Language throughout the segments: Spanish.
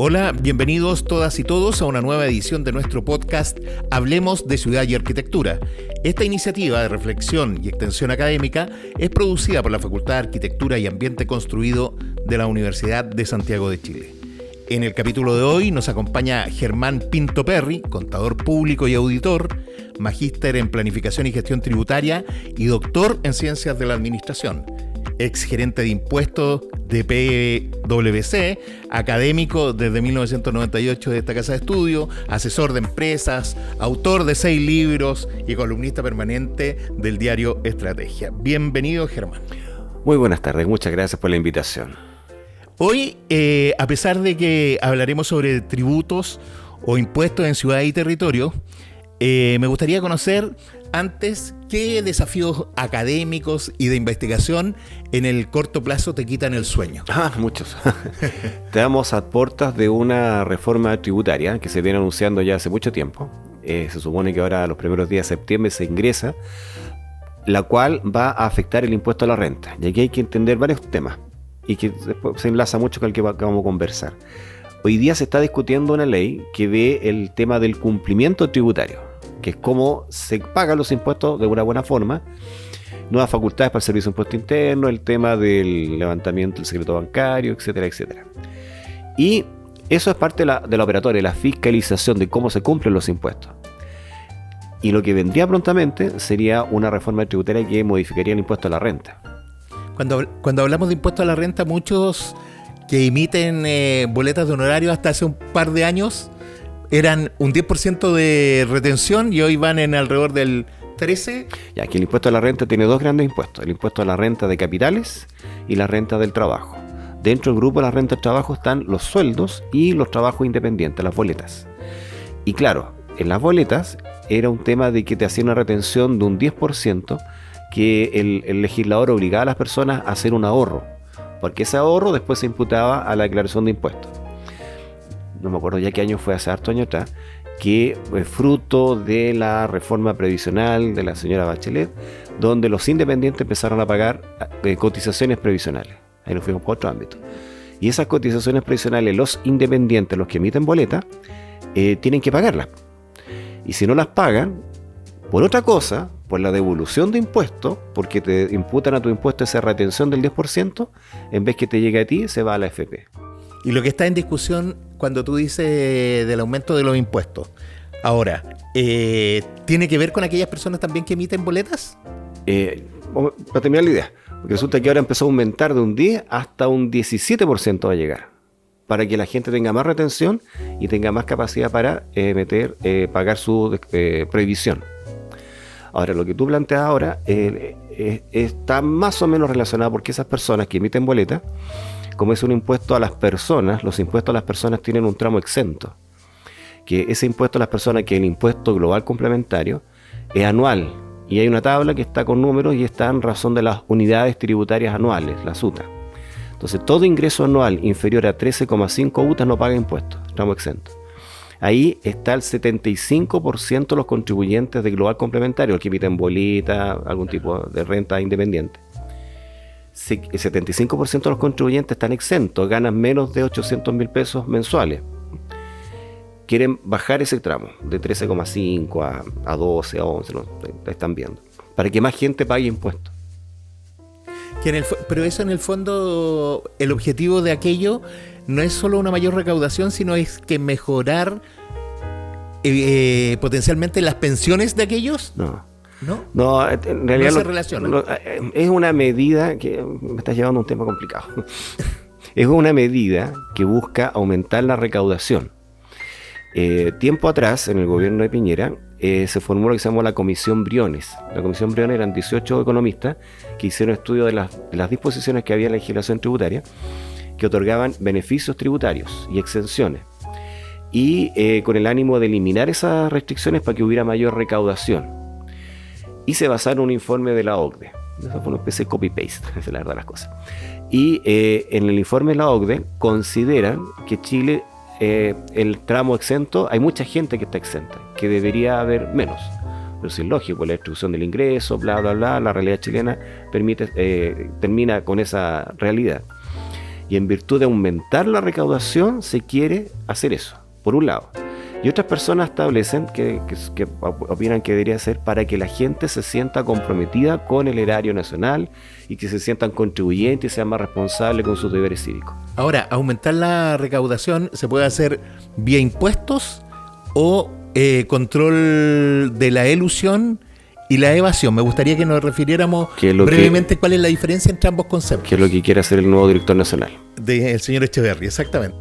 Hola, bienvenidos todas y todos a una nueva edición de nuestro podcast Hablemos de Ciudad y Arquitectura. Esta iniciativa de reflexión y extensión académica es producida por la Facultad de Arquitectura y Ambiente Construido de la Universidad de Santiago de Chile. En el capítulo de hoy nos acompaña Germán Pinto Perry, contador público y auditor, magíster en Planificación y Gestión Tributaria y doctor en Ciencias de la Administración, exgerente de impuestos de PwC, académico desde 1998 de esta casa de estudio, asesor de empresas, autor de 6 libros y columnista permanente del diario Estrategia. Bienvenido, Germán. Muy buenas tardes, muchas gracias por la invitación. Hoy, a pesar de que hablaremos sobre tributos o impuestos en ciudad y territorio, me gustaría conocer antes qué desafíos académicos y de investigación en el corto plazo te quitan el sueño. Muchos. Estamos a puertas de una reforma tributaria que se viene anunciando ya hace mucho tiempo. Se supone que ahora, los primeros días de septiembre, se ingresa, la cual va a afectar el impuesto a la renta. Y aquí hay que entender varios temas y que se enlaza mucho con el que vamos a conversar. Hoy día se está discutiendo una ley que ve el tema del cumplimiento tributario, que es cómo se pagan los impuestos de una buena forma, nuevas facultades para el Servicio de Impuesto Interno, el tema del levantamiento del secreto bancario, etcétera, etcétera. Y eso es parte de la operatoria, la fiscalización de cómo se cumplen los impuestos. Y lo que vendría prontamente sería una reforma tributaria que modificaría el impuesto a la renta. Cuando hablamos de impuesto a la renta, muchos que emiten boletas de honorario hasta hace un par de años eran un 10% de retención y hoy van en alrededor del 13%. Ya, aquí el impuesto a la renta tiene dos grandes impuestos: el impuesto a la renta de capitales y la renta del trabajo. Dentro del grupo de la renta del trabajo están los sueldos y los trabajos independientes, las boletas. Y claro, en las boletas era un tema de que te hacía una retención de un 10%, que el legislador obligaba a las personas a hacer un ahorro, porque ese ahorro después se imputaba a la declaración de impuestos. No me acuerdo ya qué año fue, hace harto años atrás, que fruto de la reforma previsional de la señora Bachelet, donde los independientes empezaron a pagar cotizaciones previsionales. Ahí nos fuimos por otro ámbito. Y esas cotizaciones previsionales, los independientes, los que emiten boletas, tienen que pagarlas. Y si no las pagan, por otra cosa, por la devolución de impuestos, porque te imputan a tu impuesto esa retención del 10%, en vez que te llegue a ti, se va a la AFP. Y lo que está en discusión cuando tú dices del aumento de los impuestos, ahora, ¿tiene que ver con aquellas personas también que emiten boletas? Para terminar la idea, porque resulta que ahora empezó a aumentar de un 10 hasta un 17% va a llegar, para que la gente tenga más retención y tenga más capacidad para pagar su previsión. Ahora, lo que tú planteas ahora está más o menos relacionado, porque esas personas que emiten boletas, como es un impuesto a las personas, los impuestos a las personas tienen un tramo exento. Que ese impuesto a las personas, que es el impuesto global complementario, es anual. Y hay una tabla que está con números y está en razón de las unidades tributarias anuales, las UTA. Entonces, todo ingreso anual inferior a 13,5 UTA no paga impuestos, tramo exento. Ahí está el 75% de los contribuyentes de global complementario, el que emiten boleta, algún tipo de renta independiente. El 75% de los contribuyentes están exentos, ganan menos de 800.000 pesos mensuales. Quieren bajar ese tramo de 13,5 a 12, a 11, ¿no? Están viendo, para que más gente pague impuestos. Pero eso, en el fondo, el objetivo de aquello no es solo una mayor recaudación, sino es que mejorar potencialmente las pensiones de aquellos. No, en realidad no se relaciona. Es una medida que me está llevando a un tema complicado. Es una medida que busca aumentar la recaudación. Tiempo atrás, en el gobierno de Piñera, se formó lo que se llamó la Comisión Briones. La Comisión Briones eran 18 economistas que hicieron estudio de las disposiciones que había en la legislación tributaria que otorgaban beneficios tributarios y exenciones, y con el ánimo de eliminar esas restricciones para que hubiera mayor recaudación. Y se basaron en un informe de la OCDE. Eso fue una especie de copy-paste, esa es la verdad de las cosas. Y en el informe de la OCDE consideran que Chile, el tramo exento, hay mucha gente que está exenta, que debería haber menos. Pero sí es lógico, la distribución del ingreso, bla, bla, bla, la realidad chilena termina con esa realidad. Y en virtud de aumentar la recaudación se quiere hacer eso, por un lado. Y otras personas establecen que opinan que debería ser para que la gente se sienta comprometida con el erario nacional y que se sientan contribuyentes y sean más responsables con sus deberes cívicos. Ahora, aumentar la recaudación se puede hacer vía impuestos o control de la elusión y la evasión. Me gustaría que nos refiriéramos brevemente cuál es la diferencia entre ambos conceptos. ¿Qué es lo que quiere hacer el nuevo director nacional? Del señor Echeverri, exactamente.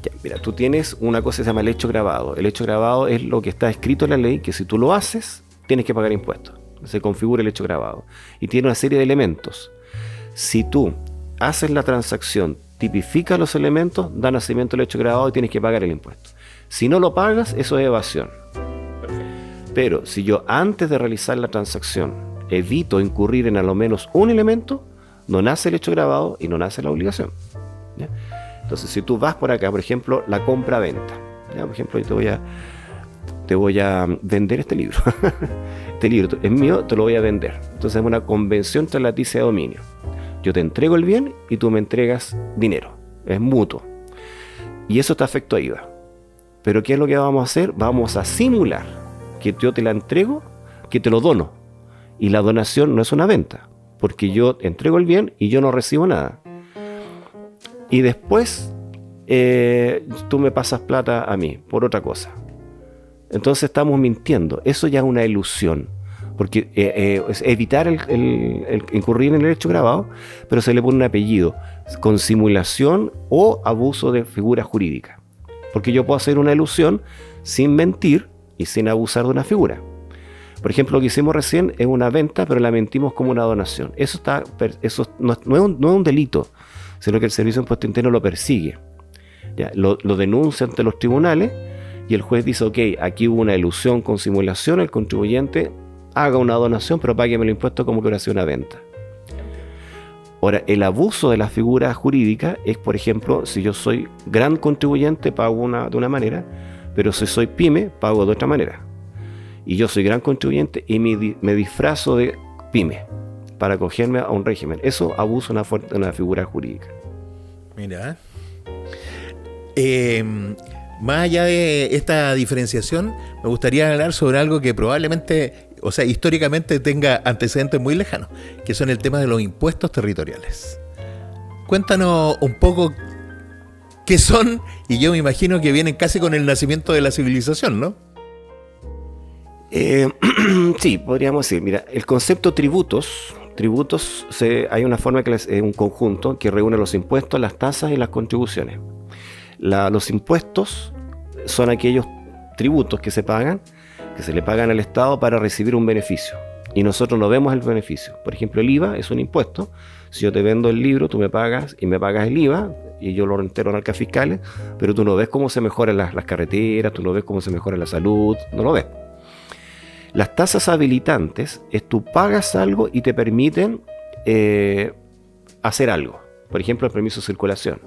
Ya, mira, tú tienes una cosa que se llama el hecho grabado. El hecho grabado es lo que está escrito en la ley, que si tú lo haces, tienes que pagar impuestos. Se configura el hecho grabado. Y tiene una serie de elementos. Si tú haces la transacción, tipificas los elementos, da nacimiento al hecho grabado y tienes que pagar el impuesto. Si no lo pagas, eso es evasión. Pero si yo antes de realizar la transacción evito incurrir en a lo menos un elemento, no nace el hecho grabado y no nace la obligación. ¿Ya? Entonces, si tú vas por acá, por ejemplo, la compra-venta. ¿Ya? Por ejemplo, yo te voy a vender este libro. Este libro es mío, te lo voy a vender. Entonces es una convención translaticia de dominio. Yo te entrego el bien y tú me entregas dinero. Es mutuo. Y eso está afecto a IVA. Pero ¿qué es lo que vamos a hacer? Vamos a simular que yo te la entrego, que te lo dono. Y la donación no es una venta, porque yo entrego el bien y yo no recibo nada. Y después tú me pasas plata a mí por otra cosa. Entonces estamos mintiendo. Eso ya es una ilusión, porque es evitar el incurrir en el hecho grabado, pero se le pone un apellido, con simulación o abuso de figura jurídica. Porque yo puedo hacer una ilusión sin mentir y sin abusar de una figura. Por ejemplo, lo que hicimos recién es una venta, pero la mentimos como una donación. Eso no es un delito, sino que el Servicio de Impuesto Interno lo persigue. Ya, lo denuncia ante los tribunales y el juez dice, ok, aquí hubo una ilusión con simulación, el contribuyente haga una donación, pero págueme el impuesto como que hubiera sido una venta. Ahora, el abuso de la figura jurídica es, por ejemplo, si yo soy gran contribuyente, pago de una manera, pero si soy pyme, pago de otra manera. Y yo soy gran contribuyente y me disfrazo de pyme para acogerme a un régimen. Eso abusa de una figura jurídica. Mira. Más allá de esta diferenciación, me gustaría hablar sobre algo que probablemente, o sea, históricamente tenga antecedentes muy lejanos, que son el tema de los impuestos territoriales. Cuéntanos un poco qué son, y yo me imagino que vienen casi con el nacimiento de la civilización, ¿no? Sí, podríamos decir. Mira, el concepto tributos, hay una forma que es un conjunto que reúne los impuestos, las tasas y las contribuciones. Los impuestos son aquellos tributos que se le pagan al Estado para recibir un beneficio. Y nosotros no vemos el beneficio. Por ejemplo, el IVA es un impuesto. Si yo te vendo el libro, tú me pagas y me pagas el IVA, y yo lo entero en arcas fiscales, pero tú no ves cómo se mejoran las carreteras, tú no ves cómo se mejora la salud, no lo ves. Las tasas habilitantes es tú pagas algo y te permiten hacer algo. Por ejemplo, el permiso de circulación.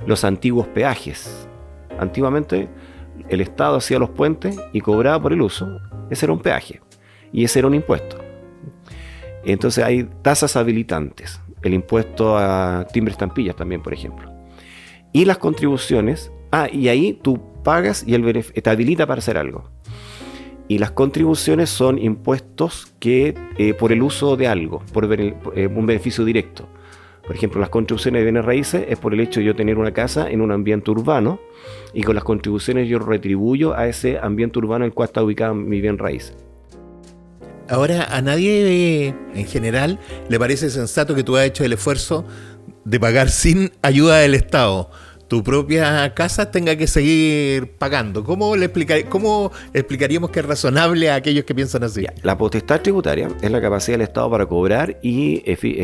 Los antiguos peajes. Antiguamente el Estado hacía los puentes y cobraba por el uso. Ese era un peaje y ese era un impuesto. Entonces hay tasas habilitantes. El impuesto a timbre estampillas también, por ejemplo. Y las contribuciones. Y ahí tú pagas y te habilita para hacer algo. Y las contribuciones son impuestos que por el uso de algo, por un beneficio directo. Por ejemplo, las contribuciones de bienes raíces es por el hecho de yo tener una casa en un ambiente urbano y con las contribuciones yo retribuyo a ese ambiente urbano en el cual está ubicado mi bien raíz. Ahora, a nadie en general le parece sensato que tú has hecho el esfuerzo de pagar sin ayuda del Estado tu propia casa tenga que seguir pagando. ¿Cómo explicaríamos que es razonable a aquellos que piensan así? La potestad tributaria es la capacidad del Estado para cobrar y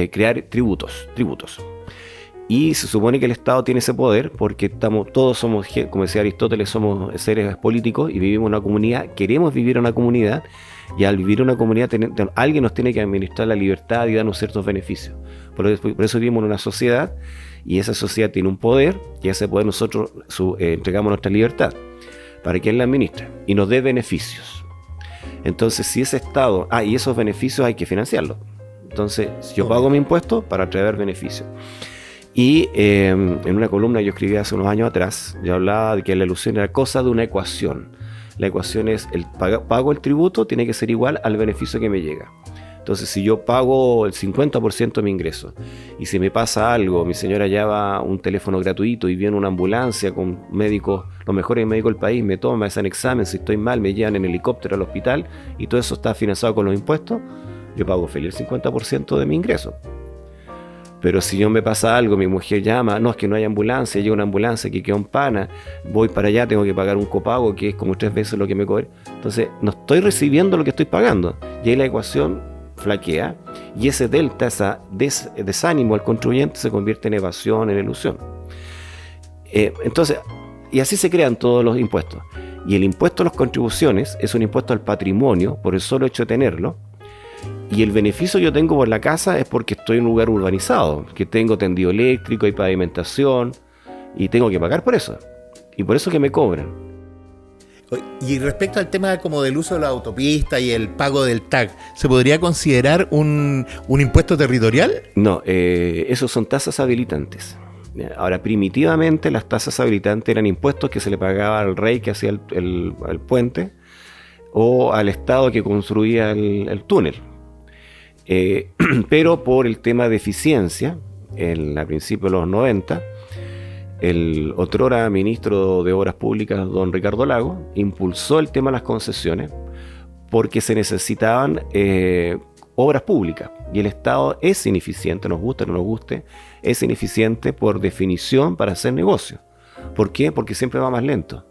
crear tributos. Y se supone que el Estado tiene ese poder porque todos somos, como decía Aristóteles, somos seres políticos y vivimos en una comunidad, queremos vivir en una comunidad, y al vivir en una comunidad alguien nos tiene que administrar la libertad y darnos ciertos beneficios. Por eso vivimos en una sociedad, y esa sociedad tiene un poder, y a ese poder nosotros entregamos nuestra libertad para que él la administre y nos dé beneficios. Entonces, si ese Estado... y esos beneficios hay que financiarlos. Entonces, yo pago mi impuesto para traer beneficios. Y en una columna que yo escribí hace unos años atrás, yo hablaba de que la ilusión era cosa de una ecuación. La ecuación es, pago el tributo, tiene que ser igual al beneficio que me llega. Entonces, si yo pago el 50% de mi ingreso y si me pasa algo, mi señora lleva un teléfono gratuito y viene una ambulancia con médicos, los mejores médicos del país, me toman, me hacen examen, si estoy mal, me llevan en helicóptero al hospital y todo eso está financiado con los impuestos, yo pago feliz el 50% de mi ingreso. Pero si yo me pasa algo, mi mujer llama, no, es que no hay ambulancia, llega una ambulancia que quedó en Pana, voy para allá, tengo que pagar un copago que es como 3 veces lo que me cobra. Entonces, no estoy recibiendo lo que estoy pagando. Y ahí la ecuación flaquea y ese delta, ese desánimo al contribuyente se convierte en evasión, en ilusión. Entonces, y así se crean todos los impuestos. Y el impuesto a las contribuciones es un impuesto al patrimonio por el solo hecho de tenerlo. Y el beneficio que yo tengo por la casa es porque estoy en un lugar urbanizado, que tengo tendido eléctrico y pavimentación, y tengo que pagar por eso. Y por eso que me cobran. Y respecto al tema como del uso de la autopista y el pago del TAC, ¿se podría considerar un impuesto territorial? No, esos son tasas habilitantes. Ahora, primitivamente las tasas habilitantes eran impuestos que se le pagaba al rey que hacía el puente o al Estado que construía el túnel. Pero por el tema de eficiencia, a principios de los 90, el otrora ministro de Obras Públicas, don Ricardo Lagos, impulsó el tema de las concesiones porque se necesitaban obras públicas y el Estado es ineficiente, nos guste o no nos guste, es ineficiente por definición para hacer negocio. ¿Por qué? Porque siempre va más lento.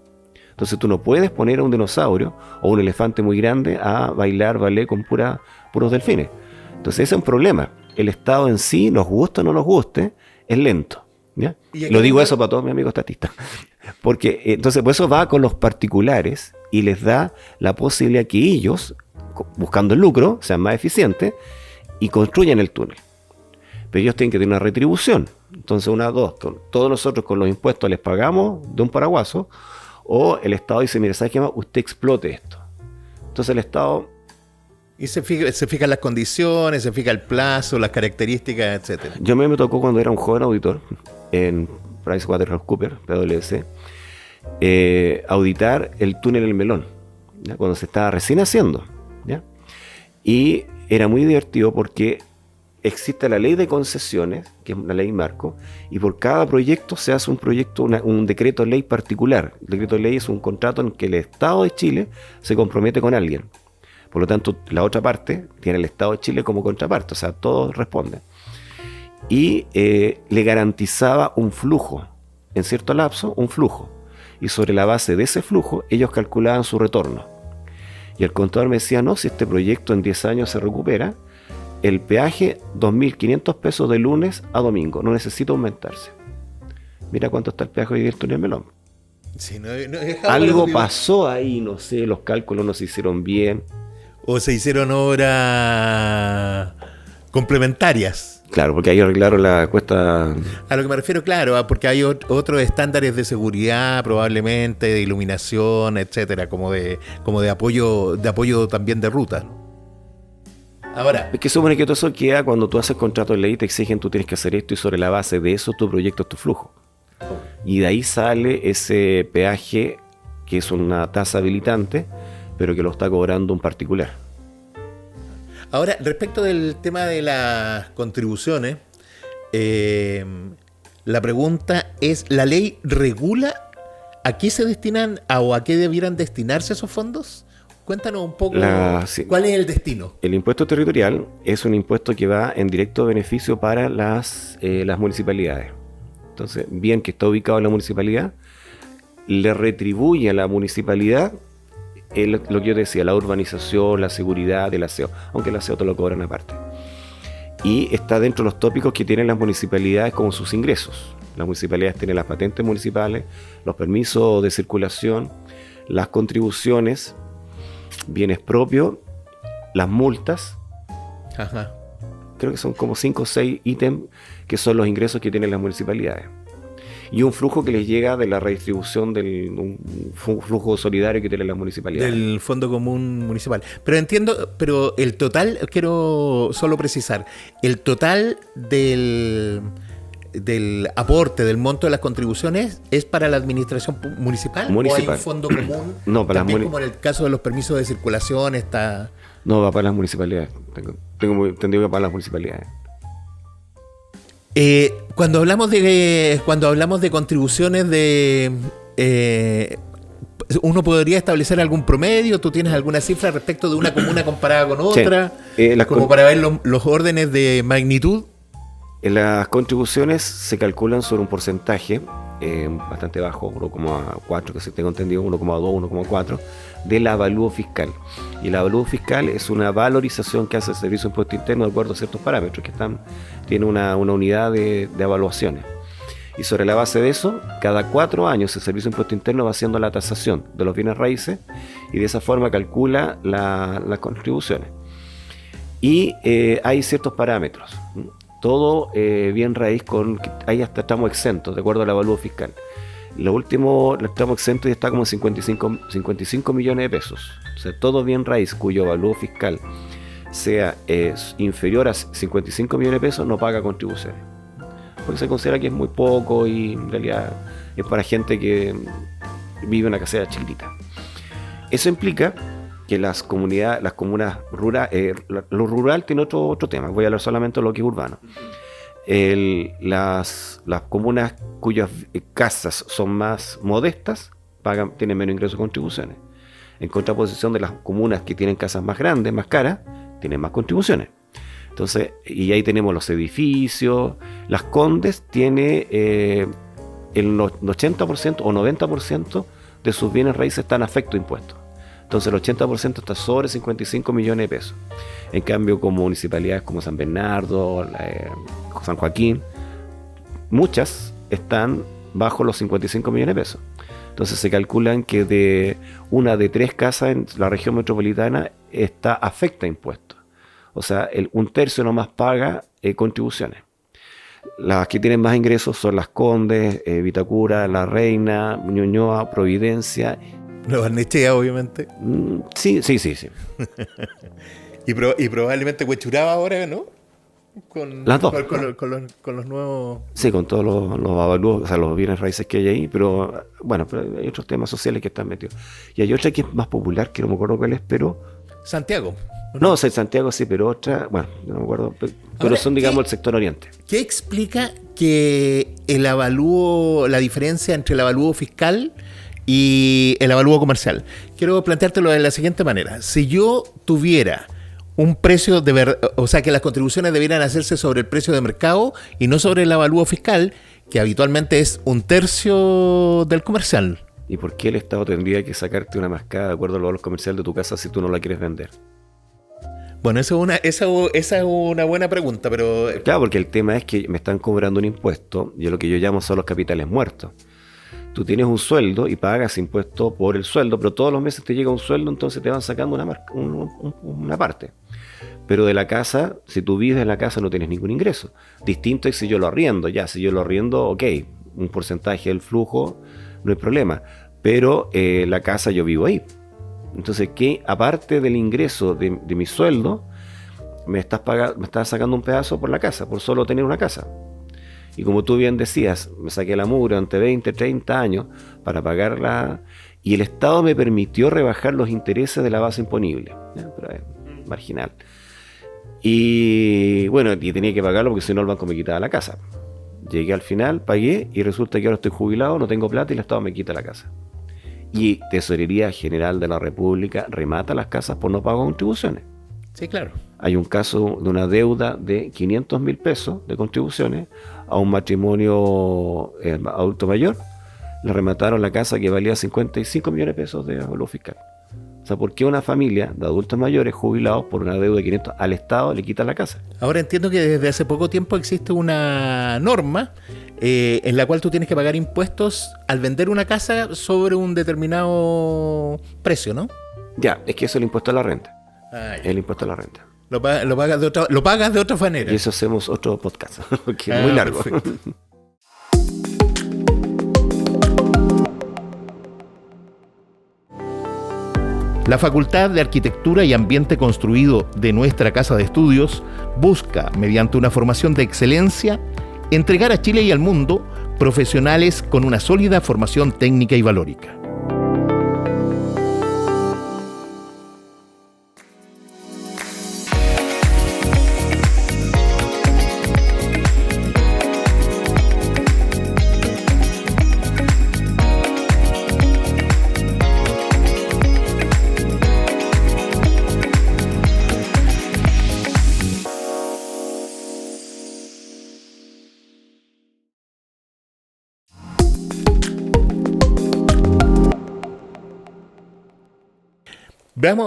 Entonces tú no puedes poner a un dinosaurio o un elefante muy grande a bailar ballet con puros delfines. Entonces ese es un problema. El Estado en sí, nos guste o no nos guste, es lento. ¿Ya? Lo digo eso para todos mis amigos estatistas. Porque entonces por eso va con los particulares y les da la posibilidad que ellos, buscando el lucro, sean más eficientes y construyan el túnel. Pero ellos tienen que tener una retribución. Entonces todos nosotros con los impuestos les pagamos de un paraguaso, o el Estado dice, mire, ¿sabe qué más? Usted explote esto. Entonces el Estado... Y se fijan las condiciones, se fija el plazo, las características, etcétera. Yo me tocó cuando era un joven auditor en PricewaterhouseCoopers, PwC, auditar el túnel El Melón, ¿ya? Cuando se estaba recién haciendo, ¿ya? Y era muy divertido porque existe la ley de concesiones, que es una ley marco, y por cada proyecto se hace un proyecto, un decreto de ley particular. El decreto de ley es un contrato en que el Estado de Chile se compromete con alguien. Por lo tanto, la otra parte tiene el Estado de Chile como contraparte, o sea, todos responden. Y le garantizaba un flujo, en cierto lapso, un flujo. Y sobre la base de ese flujo, ellos calculaban su retorno. Y el contador me decía, no, si este proyecto en 10 años se recupera, el peaje, 2.500 pesos de lunes a domingo, no necesita aumentarse. Mira cuánto está el peaje hoy del túnel Melón. Sí, algo pasó ahí, no sé, los cálculos no se hicieron bien. O se hicieron obras complementarias. Claro, porque ahí arreglaron la cuesta. A lo que me refiero, claro, porque hay otros estándares de seguridad, probablemente, de iluminación, etcétera, como de apoyo también de ruta. Ahora. Es que supone que todo eso queda cuando tú haces contrato de ley, te exigen, tú tienes que hacer esto, y sobre la base de eso tu proyecto es tu flujo. Y de ahí sale ese peaje, que es una tasa habilitante, pero que lo está cobrando un particular. Ahora, respecto del tema de las contribuciones, la pregunta es, ¿la ley regula a qué se destinan o a qué debieran destinarse esos fondos? Cuéntanos un poco sí. ¿Cuál es el destino? El impuesto territorial es un impuesto que va en directo beneficio para las municipalidades. Entonces, bien que está ubicado en la municipalidad, le retribuye a la municipalidad lo que yo decía, la urbanización, la seguridad, el aseo, aunque el aseo te lo cobran aparte. Y está dentro de los tópicos que tienen las municipalidades como sus ingresos. Las municipalidades tienen las patentes municipales, los permisos de circulación, las contribuciones, bienes propios, las multas. Ajá. Creo que son como 5 o 6 ítems que son los ingresos que tienen las municipalidades. Y un flujo que les llega de la redistribución un flujo solidario que tienen las municipalidades. Del Fondo Común Municipal. Pero entiendo, pero el total, quiero solo precisar, el total del aporte, del monto de las contribuciones, es para la administración municipal? ¿O hay un fondo común? No, para también como en el caso de los permisos de circulación está... No, va para las municipalidades. Tengo entendido que para las municipalidades. Cuando hablamos de contribuciones uno podría establecer algún promedio. ¿Tú tienes alguna cifra respecto de una comuna comparada con otra? Sí. Como para ver los órdenes de magnitud. Las contribuciones se calculan sobre un porcentaje bastante bajo, 1,4, que se tengo entendido, 1,2, 1,4, del avalúo fiscal. Y el avalúo fiscal es una valorización que hace el Servicio de Impuesto Interno de acuerdo a ciertos parámetros que tiene una unidad de evaluaciones. Y sobre la base de eso, cada 4 años el Servicio de Impuesto Interno va haciendo la tasación de los bienes raíces y de esa forma calcula las contribuciones. Y hay ciertos parámetros. Todo bien raíz ahí hasta estamos exentos de acuerdo al avalúo fiscal. Lo último estamos exentos y está como 55 millones de pesos. O sea, todo bien raíz cuyo avalúo fiscal sea inferior a 55 millones de pesos no paga contribuciones. Porque se considera que es muy poco y en realidad es para gente que vive en una casera chiquitita. Eso implica que las comunas rurales, lo rural tiene otro tema, voy a hablar solamente de lo que es urbano. Las comunas cuyas casas son más modestas tienen menos ingresos de contribuciones. En contraposición de las comunas que tienen casas más grandes, más caras, tienen más contribuciones. Entonces, y ahí tenemos los edificios. Las Condes tiene el 80% o 90% de sus bienes raíces están afecto a impuestos. Entonces el 80% está sobre 55 millones de pesos. En cambio, como municipalidades como San Bernardo, San Joaquín, muchas están bajo los 55 millones de pesos. Entonces se calculan que de 1 de 3 casas en la región metropolitana está afecta a impuestos. O sea, un tercio nomás paga contribuciones. Las que tienen más ingresos son Las Condes, Vitacura, La Reina, Ñuñoa, Providencia. Nueva Barnechea, obviamente. Sí. y probablemente Huechuraba ahora, ¿no? Las dos. Con los nuevos... Sí, con todos los avalúos, o sea, los bienes raíces que hay ahí, pero bueno, pero hay otros temas sociales que están metidos. Y hay otra que es más popular, que no me acuerdo cuál es, pero... Santiago. No, Santiago sí, pero otra, bueno, no me acuerdo, pero ahora, son, digamos, el sector oriente. ¿Qué explica que el avalúo, la diferencia entre el avalúo fiscal y el avalúo comercial? Quiero planteártelo de la siguiente manera. Si yo tuviera un precio de verdad, o sea, que las contribuciones debieran hacerse sobre el precio de mercado y no sobre el avalúo fiscal, que habitualmente es 1/3 del comercial. ¿Y por qué el Estado tendría que sacarte una mascada de acuerdo al valor comercial de tu casa si tú no la quieres vender? Bueno, esa es una buena pregunta, pero... Claro, porque el tema es que me están cobrando un impuesto, y es lo que yo llamo son los capitales muertos. Tú tienes un sueldo y pagas impuesto por el sueldo, pero todos los meses te llega un sueldo, entonces te van sacando una parte. Pero de la casa, si tú vives en la casa no tienes ningún ingreso. Distinto es si yo lo arriendo, si yo lo arriendo, ok, un porcentaje del flujo, no hay problema. Pero la casa yo vivo ahí. Entonces, que aparte del ingreso de mi sueldo, me estás sacando un pedazo por la casa, por solo tener una casa. Y como tú bien decías, me saqué la mugre durante 20, 30 años para pagarla, y el Estado me permitió rebajar los intereses de la base imponible. Pero es marginal. Y bueno, y tenía que pagarlo porque si no el banco me quitaba la casa. Llegué al final, pagué, y resulta que ahora estoy jubilado, no tengo plata y el Estado me quita la casa. Y Tesorería General de la República remata las casas por no pago de contribuciones. Sí, claro. Hay un caso de una deuda de 500.000 pesos de contribuciones a un matrimonio adulto mayor. Le remataron la casa que valía 55 millones de pesos de avalúo fiscal. O sea, ¿por qué una familia de adultos mayores jubilados por una deuda de 500 al Estado le quita la casa? Ahora entiendo que desde hace poco tiempo existe una norma en la cual tú tienes que pagar impuestos al vender una casa sobre un determinado precio, ¿no? Ya, es que eso es el impuesto a la renta. El impuesto a la renta. Lo pagas de otra manera. Y eso hacemos otro podcast, que es muy largo. La Facultad de Arquitectura y Ambiente Construido de nuestra Casa de Estudios busca, mediante una formación de excelencia, entregar a Chile y al mundo profesionales con una sólida formación técnica y valórica.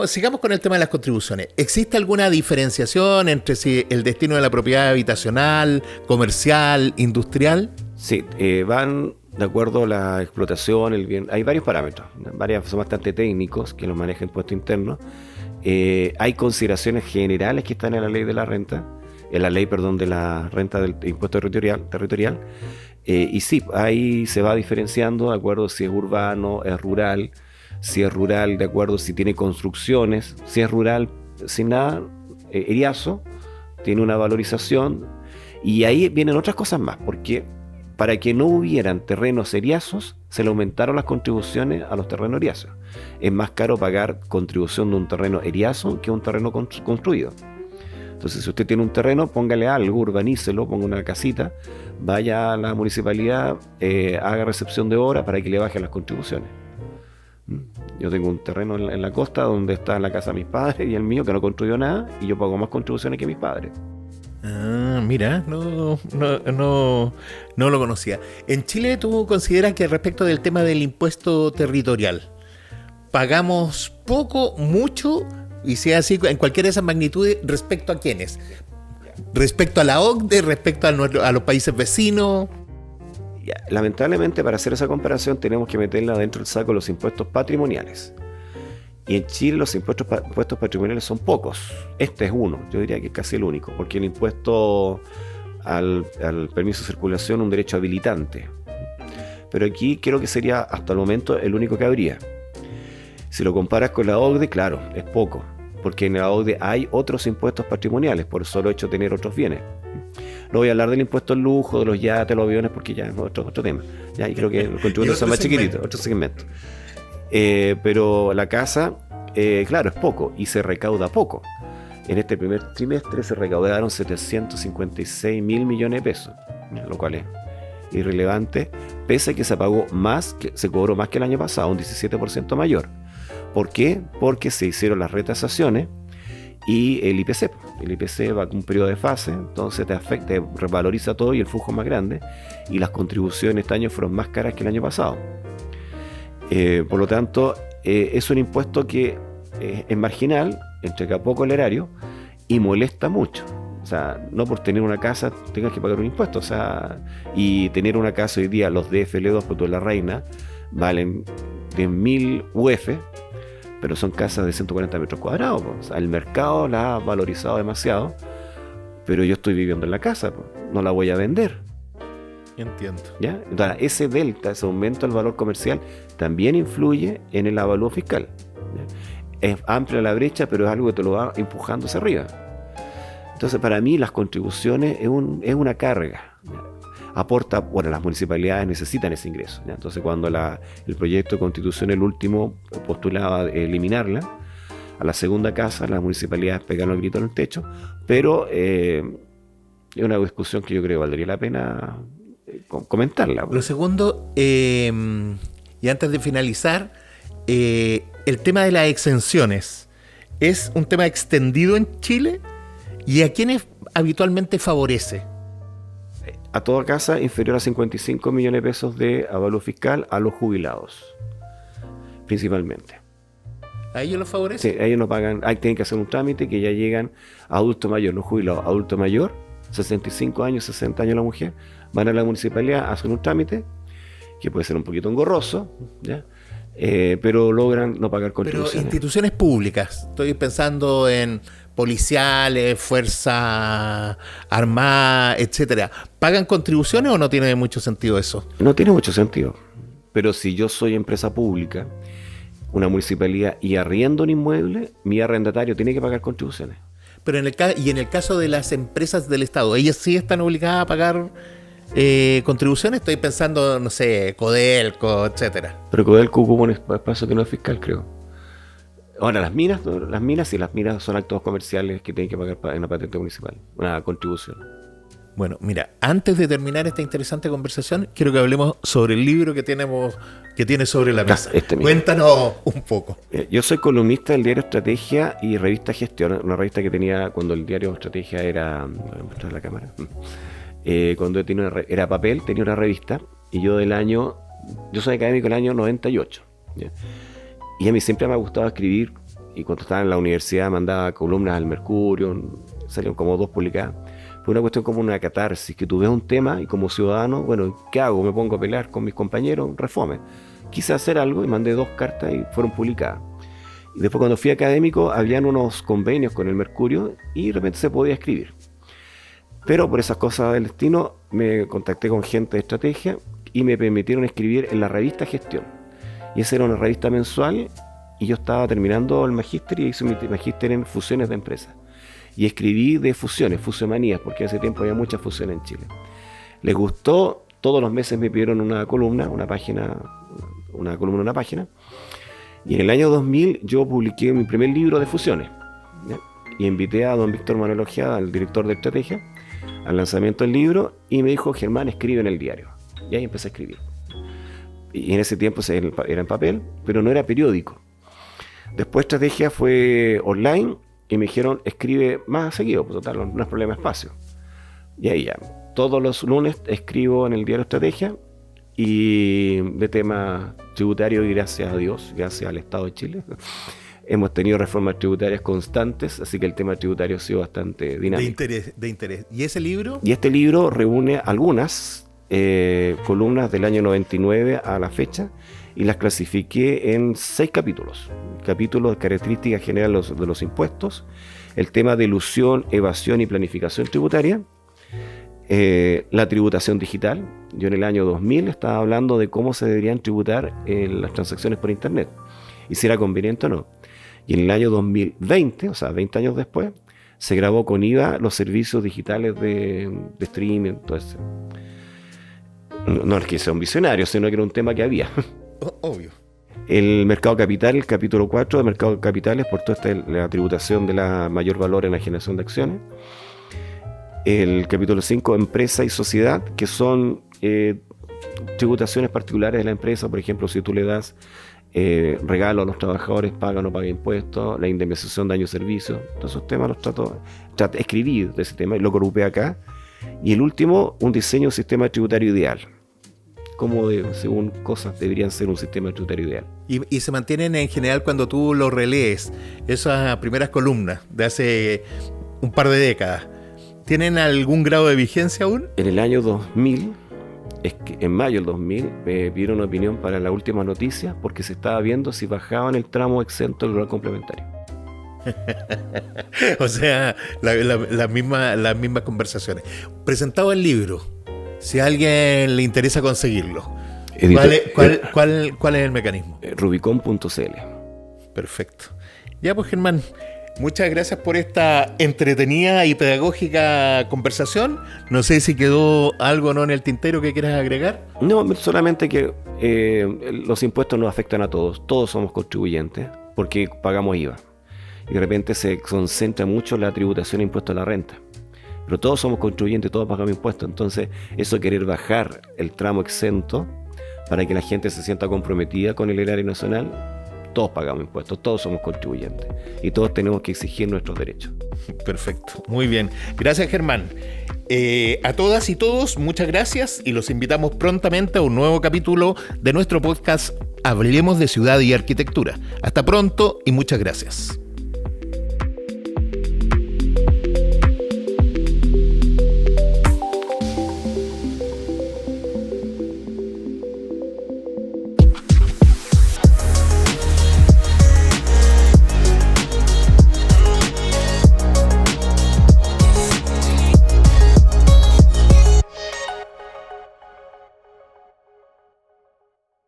Sigamos con el tema de las contribuciones. ¿Existe alguna diferenciación entre si el destino de la propiedad habitacional, comercial, industrial? Sí, van de acuerdo a la explotación, el bien. Hay varios parámetros, son bastante técnicos que los maneja Impuesto Interno. Hay consideraciones generales que están en la ley de la renta, de la renta del impuesto territorial. Y sí, ahí se va diferenciando de acuerdo si es urbano, es rural. Si es rural, de acuerdo si tiene construcciones. Si es rural sin nada, eriazo, tiene una valorización. Y ahí vienen otras cosas más, porque para que no hubieran terrenos eriazos, se le aumentaron las contribuciones a los terrenos eriazos. Es más caro pagar contribución de un terreno eriazo que un terreno construido. Entonces, si usted tiene un terreno, póngale algo, urbanícelo, ponga una casita, vaya a la municipalidad, haga recepción de obra para que le bajen las contribuciones. Yo tengo un terreno en la costa donde está la casa de mis padres y el mío que no construyó nada, y yo pago más contribuciones que mis padres. Ah, mira, no lo conocía. En Chile, ¿tú consideras que respecto del tema del impuesto territorial, pagamos poco, mucho, y si es así, en cualquiera de esas magnitudes, respecto a quiénes? ¿Respecto a la OCDE? ¿Respecto a los países vecinos? Lamentablemente, para hacer esa comparación tenemos que meterla dentro del saco de los impuestos patrimoniales. Y en Chile los impuestos patrimoniales son pocos. Este es uno, yo diría que es casi el único, porque el impuesto al permiso de circulación es un derecho habilitante. Pero aquí creo que sería hasta el momento el único que habría. Si lo comparas con la OCDE, claro, es poco, porque en la OCDE hay otros impuestos patrimoniales por el solo hecho de tener otros bienes. No voy a hablar del impuesto al lujo, de los yates, los aviones, porque ya es otro tema. Ya, y creo que los contribuyentes son más chiquititos, otro segmento. Pero la casa, claro, es poco y se recauda poco. En este primer trimestre se recaudaron 756 mil millones de pesos, lo cual es irrelevante, pese a que se pagó más, se cobró más que el año pasado, un 17% mayor. ¿Por qué? Porque se hicieron las retasaciones y el IPC. El IPC va con un periodo de fase, entonces te afecta, te revaloriza todo y el flujo es más grande, y las contribuciones este año fueron más caras que el año pasado. Por lo tanto, es un impuesto que es marginal, entrega poco el erario y molesta mucho. O sea, no por tener una casa tengas que pagar un impuesto. O sea, y tener una casa hoy día, los DFL2 por la Reina, valen 10.000 UF, pero son casas de 140 metros cuadrados. O sea, el mercado la ha valorizado demasiado, pero yo estoy viviendo en la casa, no la voy a vender. Entiendo. ¿Ya? Entonces, ese delta, ese aumento del valor comercial, también influye en el avalúo fiscal. ¿Ya? Es amplia la brecha, pero es algo que te lo va empujando hacia arriba. Entonces, para mí, las contribuciones es una carga. ¿Ya? Aporta, bueno, las municipalidades necesitan ese ingreso. ¿Ya? Entonces, cuando el proyecto de constitución, el último, postulaba eliminarla, a la segunda casa, las municipalidades pegaron el grito en el techo, pero es una discusión que yo creo que valdría la pena comentarla. Lo segundo, y antes de finalizar, el tema de las exenciones es un tema extendido en Chile, y ¿a quiénes habitualmente favorece? A toda casa inferior a 55 millones de pesos de avalúo fiscal, a los jubilados, principalmente. ¿A ellos los favorece? Sí, ellos no pagan, tienen que hacer un trámite que ya llegan a adulto mayor, no jubilados, adulto mayor, 65 años, 60 años la mujer, van a la municipalidad, hacen un trámite, que puede ser un poquito engorroso, ¿ya? Pero logran no pagar contribuciones. Pero instituciones públicas, estoy pensando en policiales, fuerza armada, etcétera, ¿pagan contribuciones o no tiene mucho sentido eso? No tiene mucho sentido, pero si yo soy empresa pública, una municipalidad, y arriendo un inmueble, mi arrendatario tiene que pagar contribuciones. Pero en el caso de las empresas del Estado, ¿ellas sí están obligadas a pagar contribuciones? Estoy pensando, no sé, Codelco, etcétera. Pero Codelco ocupa un espacio que no es fiscal, creo. Ahora, las minas son actos comerciales que tienen que pagar en la patente municipal, una contribución. Bueno, mira, antes de terminar esta interesante conversación, quiero que hablemos sobre el libro que tiene sobre la mesa. Cuéntanos un poco. Yo soy columnista del diario Estrategia y revista Gestión, una revista que tenía cuando el diario Estrategia era... ¿Voy a mostrar la cámara? Cuando era papel, tenía una revista, y yo soy académico del año 98. ¿ya? Y a mí siempre me ha gustado escribir, y cuando estaba en la universidad mandaba columnas al Mercurio, salieron como 2 publicadas. Fue una cuestión como una catarsis, que tú ves un tema y como ciudadano, bueno, ¿qué hago? Me pongo a pelear con mis compañeros, refome. Quise hacer algo y mandé 2 cartas y fueron publicadas. Y después cuando fui académico, habían unos convenios con el Mercurio y de repente se podía escribir. Pero por esas cosas del destino me contacté con gente de Estrategia y me permitieron escribir en la revista Gestión. Y esa era una revista mensual y yo estaba terminando el magíster y hice mi magíster en fusiones de empresas. Y escribí de fusiomanías, porque hace tiempo había muchas fusiones en Chile. Les gustó, todos los meses me pidieron una columna, una página. Y en el año 2000 yo publiqué mi primer libro de fusiones. ¿ya? Y invité a don Víctor Manuel Ojeda, el director de Estrategia, al lanzamiento del libro, y me dijo, Germán, escribe en el diario. Y ahí empecé a escribir. Y en ese tiempo era en papel, pero no era periódico. Después Estrategia fue online, y me dijeron, escribe más seguido, pues total, no es problema de espacio. Y ahí ya, todos los lunes escribo en el diario Estrategia, y de tema tributario, y gracias a Dios, gracias al Estado de Chile, hemos tenido reformas tributarias constantes, así que el tema tributario ha sido bastante dinámico. De interés. ¿Y ese libro? Y este libro reúne algunas columnas del año 99 a la fecha, y las clasifiqué en 6 capítulos. Capítulos de características generales de los impuestos, el tema de elusión, evasión y planificación tributaria, la tributación digital. Yo en el año 2000 estaba hablando de cómo se deberían tributar las transacciones por internet, y si era conveniente o no. Y en el año 2020, o sea, 20 años después, se grabó con IVA los servicios digitales de streaming, todo eso. No es que sea un visionario, sino que era un tema que había. Obvio. El mercado capital, el capítulo 4 de mercado de capitales, por toda la tributación de la mayor valor en la generación de acciones. El capítulo 5, empresa y sociedad, que son tributaciones particulares de la empresa. Por ejemplo, si tú le das regalo a los trabajadores, paga o no paga impuestos, la indemnización de daño y servicio. Todos esos temas los escribí de ese tema y lo agrupé acá. Y el último, un diseño de un sistema tributario ideal. Cómo, según cosas, deberían ser un sistema tributario ideal. Y se mantienen en general cuando tú lo relees, esas primeras columnas de hace un par de décadas. ¿Tienen algún grado de vigencia aún? En el año 2000, en mayo del 2000, me pidieron opinión para la última noticia porque se estaba viendo si bajaban el tramo exento del grado complementario. O sea, las mismas conversaciones. Presentado el libro, si a alguien le interesa conseguirlo, ¿cuál es el mecanismo? Rubicon.cl. Perfecto. Ya pues, Germán, muchas gracias por esta entretenida y pedagógica conversación. No sé si quedó algo o no en el tintero que quieras agregar. No, solamente que los impuestos nos afectan a todos. Todos somos contribuyentes porque pagamos IVA. Y de repente se concentra mucho la tributación e impuesto a la renta. Pero todos somos contribuyentes, todos pagamos impuestos. Entonces, eso querer bajar el tramo exento para que la gente se sienta comprometida con el erario nacional, todos pagamos impuestos, todos somos contribuyentes y todos tenemos que exigir nuestros derechos. Perfecto, muy bien. Gracias, Germán. A todas y todos, muchas gracias y los invitamos prontamente a un nuevo capítulo de nuestro podcast Hablemos de Ciudad y Arquitectura. Hasta pronto y muchas gracias.